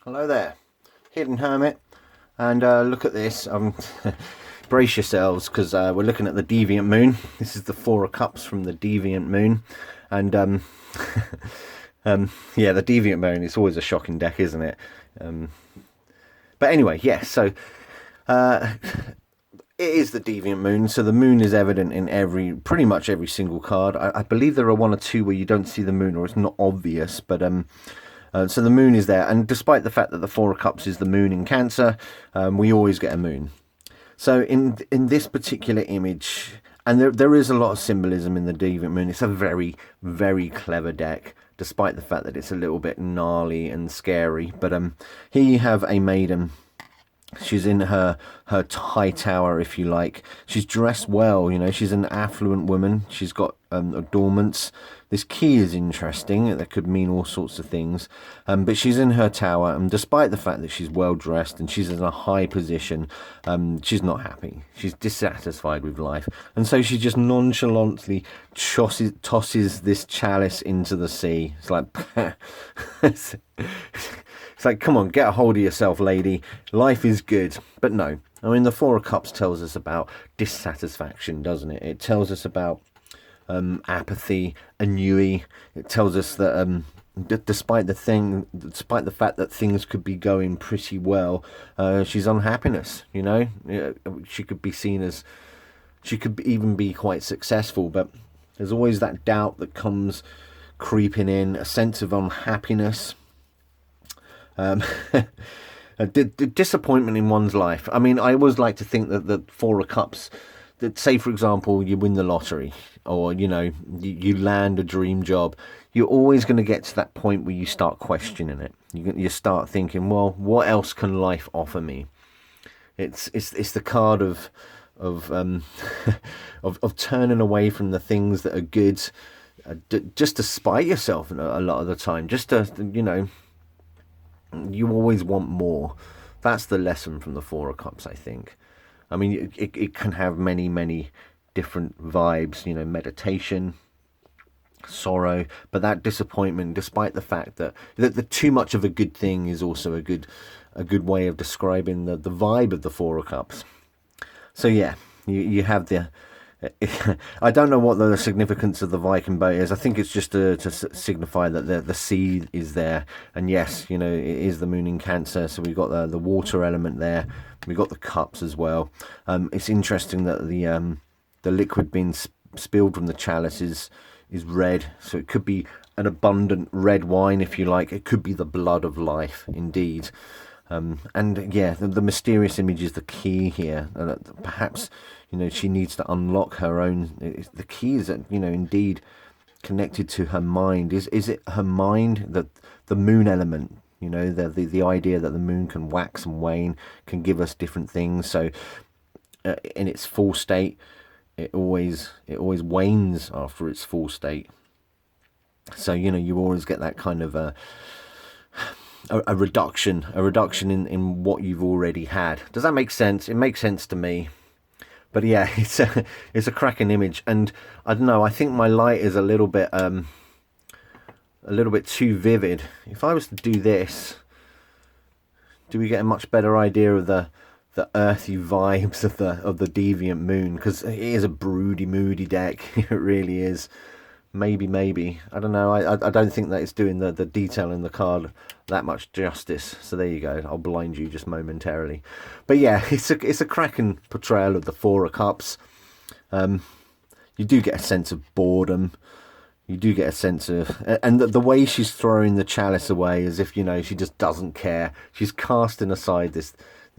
Hello there, Hidden Hermit, and look at this. Brace yourselves, because we're looking at the Deviant Moon. This is the Four of Cups from the Deviant Moon, and yeah, the Deviant Moon. It's always a shocking deck, isn't it? But anyway, yeah. So it is the Deviant Moon, so the moon is evident in pretty much every single card. I believe there are one or two where you don't see the moon, or it's not obvious, but so the moon is there, and despite the fact that the Four of Cups is the moon in Cancer, we always get a moon. So in this particular image, and there is a lot of symbolism in the Deviant Moon. It's a very, very clever deck, despite the fact that it's a little bit gnarly and scary. But here you have a maiden. She's in her high tower, if you like. She's dressed well, you know. She's an affluent woman. She's got adornments. This key is interesting. That could mean all sorts of things. But she's in her tower, and despite the fact that she's well dressed and she's in a high position, she's not happy. She's dissatisfied with life, and so she just nonchalantly tosses this chalice into the sea. It's like it's like, come on, get a hold of yourself, lady. Life is good. But no. I mean, the Four of Cups tells us about dissatisfaction, doesn't it? It tells us about apathy, ennui. It tells us that despite the fact that things could be going pretty well, she's unhappiness, you know? She could be seen as, she could even be quite successful, but there's always that doubt that comes creeping in, a sense of unhappiness. Disappointment in one's life. I mean, I always like to think that the Four of Cups, that say for example you win the lottery, or you know, you land a dream job, you're always going to get to that point where you start questioning it. You start thinking, well, what else can life offer me? It's the card of of turning away from the things that are good, just to spite yourself a lot of the time, just to, you know, you always want more. That's the lesson from the Four of Cups, I think. I mean, it can have many, many different vibes, you know, meditation, sorrow, but that disappointment, despite the fact that the too much of a good thing is also a good way of describing the vibe of the Four of Cups. So yeah, you have the I don't know what the significance of the Viking boat is. I think it's just to signify that the sea is there. And yes, you know, it is the moon in Cancer, so we've got the water element there. We've got the cups as well. It's interesting that the liquid being spilled from the chalice is red, so it could be an abundant red wine, if you like. It could be the blood of life, indeed. And yeah, the mysterious image is the key here. Perhaps, you know, she needs to unlock her own. The key is that, you know, indeed connected to her mind. Is it her mind, that the moon element? You know, the idea that the moon can wax and wane, can give us different things. So in its full state, it always wanes after its full state. So, you know, you always get that kind of a reduction in what you've already had. Does that make sense? It makes sense to me. But yeah, it's a cracking image, and I don't know, I think my light is a little bit too vivid. If I was to do this, do we get a much better idea of the earthy vibes of the Deviant Moon? Because it is a broody, moody deck. It really is. Maybe I don't know. I don't think that it's doing the detail in the card that much justice. So there you go. I'll blind you just momentarily. But yeah, it's a cracking portrayal of the Four of Cups. You do get a sense of boredom. You do get a sense of, and the way she's throwing the chalice away, as if, you know, she just doesn't care. She's casting aside this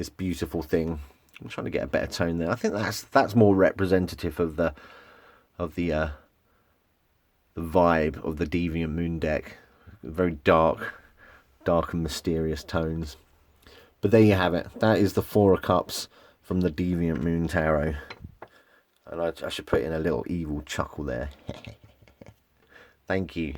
beautiful thing. I'm trying to get a better tone there. I think that's more representative of the vibe of the Deviant Moon deck. Very dark and mysterious tones. But there you have it. That is the Four of Cups from the Deviant Moon Tarot. And I should put in a little evil chuckle there. Thank you.